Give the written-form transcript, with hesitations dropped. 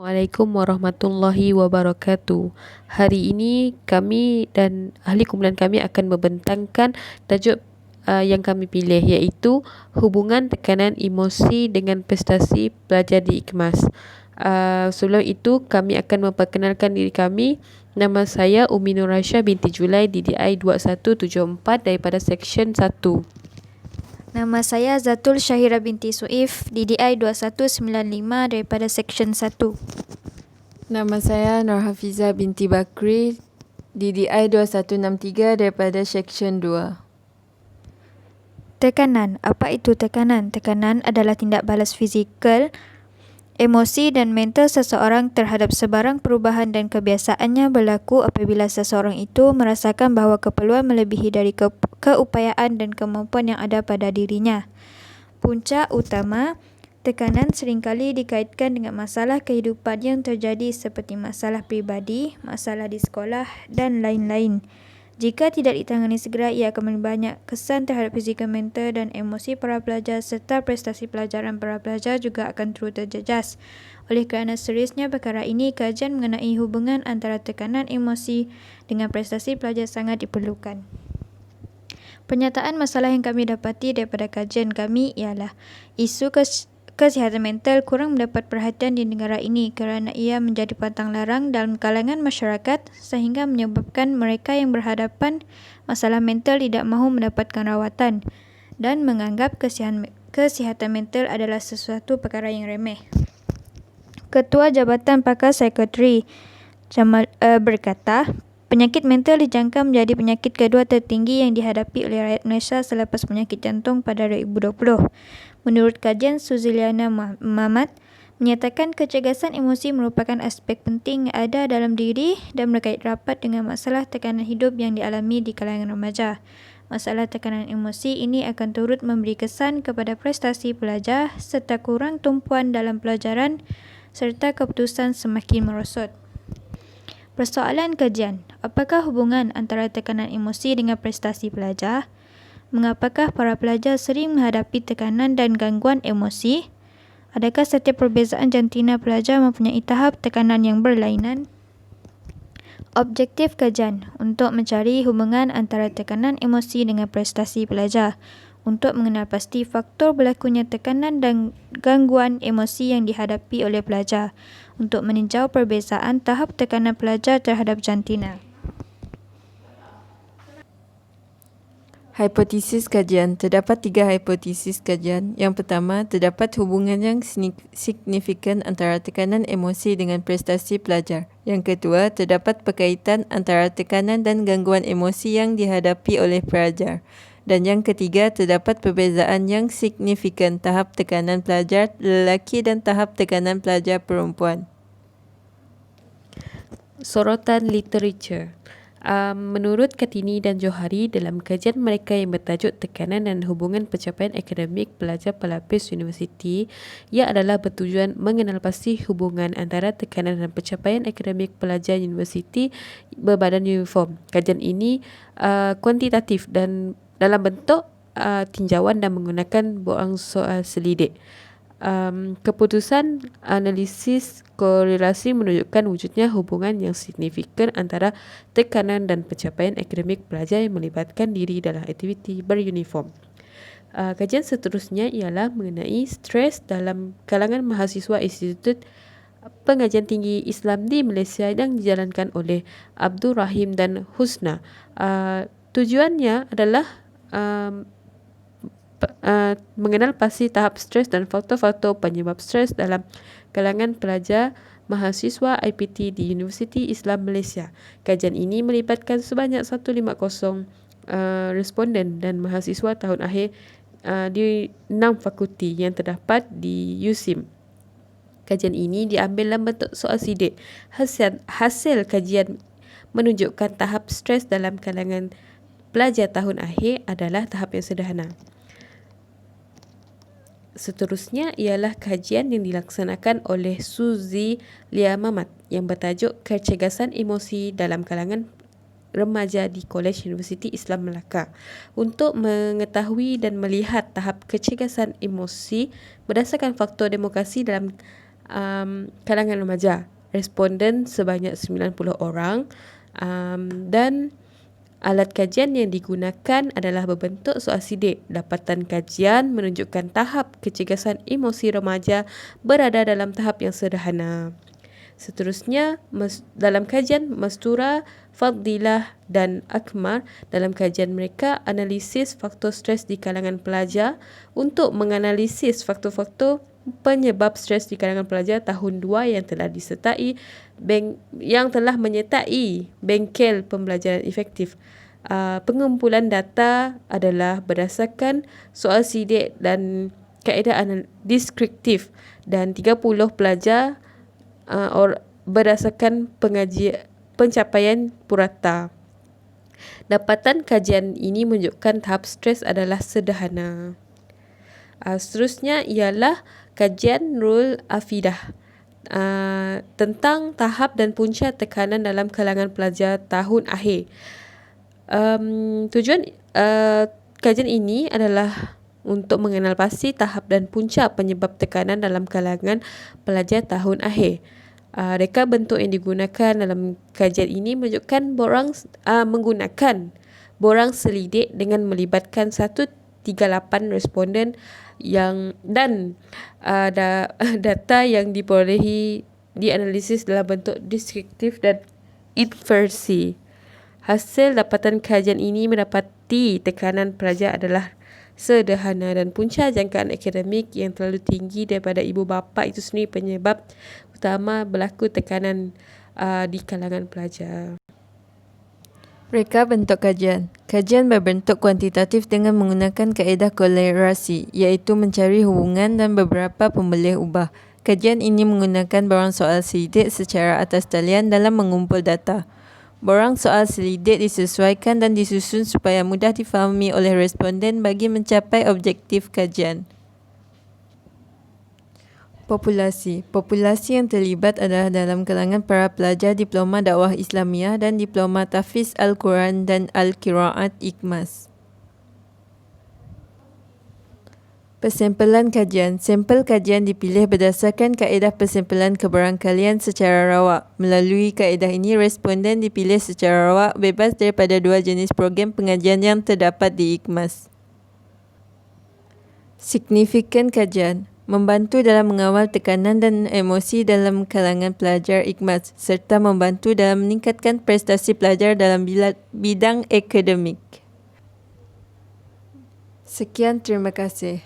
Assalamualaikum warahmatullahi wabarakatuh. Hari ini kami dan ahli kumpulan kami akan membentangkan tajuk yang kami pilih, iaitu hubungan tekanan emosi dengan prestasi pelajar di IKMAS. Sebelum itu kami akan memperkenalkan diri kami. Nama saya Umi Nur Rasha binti Julai, DDI 2174 daripada Seksyen 1. Nama saya Zatul Syahira binti Suif, DDI 2195 daripada Seksyen 1. Nama saya Nur Hafizah binti Bakri, DDI 2163 daripada Seksyen 2. Tekanan. Apa itu tekanan? Tekanan adalah tindak balas fizikal, emosi dan mental seseorang terhadap sebarang perubahan dan kebiasaannya berlaku apabila seseorang itu merasakan bahawa keperluan melebihi dari keupayaan dan kemampuan yang ada pada dirinya. Punca utama tekanan seringkali dikaitkan dengan masalah kehidupan yang terjadi seperti masalah pribadi, masalah di sekolah dan lain-lain. Jika tidak ditangani segera, ia akan memberi banyak kesan terhadap fizikal, mental dan emosi para pelajar serta prestasi pelajaran para pelajar juga akan turut terjejas. Oleh kerana seriusnya perkara ini, kajian mengenai hubungan antara tekanan emosi dengan prestasi pelajar sangat diperlukan. Pernyataan masalah yang kami dapati daripada kajian kami ialah isu kesihatan mental kurang mendapat perhatian di negara ini kerana ia menjadi pantang larang dalam kalangan masyarakat sehingga menyebabkan mereka yang berhadapan masalah mental tidak mahu mendapatkan rawatan dan menganggap kesihatan mental adalah sesuatu perkara yang remeh. Ketua Jabatan Pakar Psikiatri berkata, penyakit mental dijangka menjadi penyakit kedua tertinggi yang dihadapi oleh rakyat Malaysia selepas penyakit jantung pada 2020. Menurut kajian Suziliana Mamat, menyatakan kecergasan emosi merupakan aspek penting yang ada dalam diri dan berkait rapat dengan masalah tekanan hidup yang dialami di kalangan remaja. Masalah tekanan emosi ini akan turut memberi kesan kepada prestasi pelajar serta kurang tumpuan dalam pelajaran serta keputusan semakin merosot. Persoalan kajian, apakah hubungan antara tekanan emosi dengan prestasi pelajar? Mengapakah para pelajar sering menghadapi tekanan dan gangguan emosi? Adakah setiap perbezaan jantina pelajar mempunyai tahap tekanan yang berlainan? Objektif kajian untuk mencari hubungan antara tekanan emosi dengan prestasi pelajar, untuk mengenal pasti faktor berlakunya tekanan dan gangguan emosi yang dihadapi oleh pelajar, untuk meninjau perbezaan tahap tekanan pelajar terhadap jantina. Hipotesis kajian. Terdapat 3 hipotesis kajian. Yang pertama, terdapat hubungan yang signifikan antara tekanan emosi dengan prestasi pelajar. Yang kedua, terdapat perkaitan antara tekanan dan gangguan emosi yang dihadapi oleh pelajar. Dan yang ketiga, terdapat perbezaan yang signifikan tahap tekanan pelajar lelaki dan tahap tekanan pelajar perempuan. Sorotan literature. Menurut Kartini dan Johari, dalam kajian mereka yang bertajuk Tekanan dan Hubungan Pencapaian Akademik Pelajar Pelapis Universiti, ia adalah bertujuan mengenal pasti hubungan antara tekanan dan pencapaian akademik pelajar universiti berbadan uniform. Kajian ini kuantitatif dan dalam bentuk tinjauan dan menggunakan borang soal selidik. Keputusan analisis korelasi menunjukkan wujudnya hubungan yang signifikan antara tekanan dan pencapaian akademik pelajar yang melibatkan diri dalam aktiviti beruniform. Kajian seterusnya ialah mengenai stres dalam kalangan mahasiswa Institut Pengajian Tinggi Islam di Malaysia yang dijalankan oleh Abdul Rahim dan Husna. Tujuannya adalah mengenal pasti tahap stres dan faktor-faktor penyebab stres dalam kalangan pelajar mahasiswa IPT di Universiti Islam Malaysia. Kajian ini melibatkan sebanyak 150 responden dan mahasiswa tahun akhir di 6 fakulti yang terdapat di USIM. Kajian ini diambil dalam bentuk soal sidik. Hasil kajian menunjukkan tahap stres dalam kalangan pelajar tahun akhir adalah tahap yang sederhana. Seterusnya ialah kajian yang dilaksanakan oleh Suzy Lia Mamat yang bertajuk Kecergasan Emosi dalam Kalangan Remaja di Kolej Universiti Islam Melaka, untuk mengetahui dan melihat tahap kecergasan emosi berdasarkan faktor demokrasi dalam kalangan remaja. Responden sebanyak 90 orang dan alat kajian yang digunakan adalah berbentuk soal sidik. Dapatan kajian menunjukkan tahap kecergasan emosi remaja berada dalam tahap yang sederhana. Seterusnya, dalam kajian Mastura, Fadilah dan Akmal, dalam kajian mereka, analisis faktor stres di kalangan pelajar untuk menganalisis faktor-faktor penyebab stres di kalangan pelajar tahun 2 yang telah menyertai bengkel pembelajaran efektif. Pengumpulan data adalah berdasarkan soal sidik dan kaedah deskriptif dan 30 pelajar berdasarkan pencapaian purata. Dapatan kajian ini menunjukkan tahap stres adalah sederhana. Seterusnya ialah kajian Nurul Afidah tentang tahap dan punca tekanan dalam kalangan pelajar tahun akhir. Tujuan kajian ini adalah untuk mengenal pasti tahap dan punca penyebab tekanan dalam kalangan pelajar tahun akhir. Reka bentuk yang digunakan dalam kajian ini menunjukkan menggunakan borang selidik dengan melibatkan 138 responden dan data yang diperolehi dianalisis dalam bentuk deskriptif dan inversi. Hasil dapatan kajian ini mendapati tekanan pelajar adalah sederhana dan punca jangkaan akademik yang terlalu tinggi daripada ibu bapa itu sendiri penyebab utama berlaku tekanan di kalangan pelajar. Reka bentuk kajian. Kajian berbentuk kuantitatif dengan menggunakan kaedah kolerasi, iaitu mencari hubungan dan beberapa pemboleh ubah. Kajian ini menggunakan borang soal selidik secara atas talian dalam mengumpul data. Borang soal selidik disesuaikan dan disusun supaya mudah difahami oleh responden bagi mencapai objektif kajian. Populasi. Populasi yang terlibat adalah dalam kalangan para pelajar Diploma Dakwah Islamiah dan Diploma Tahfiz Al-Quran dan Al-Qiraat IKMAS. Persempelan kajian. Sampel kajian dipilih berdasarkan kaedah persempelan kebarangkalian secara rawak. Melalui kaedah ini, responden dipilih secara rawak bebas daripada dua jenis program pengajian yang terdapat di IKMAS. Signifikan kajian. Membantu dalam mengawal tekanan dan emosi dalam kalangan pelajar IKMAS serta membantu dalam meningkatkan prestasi pelajar dalam bidang akademik. Sekian, terima kasih.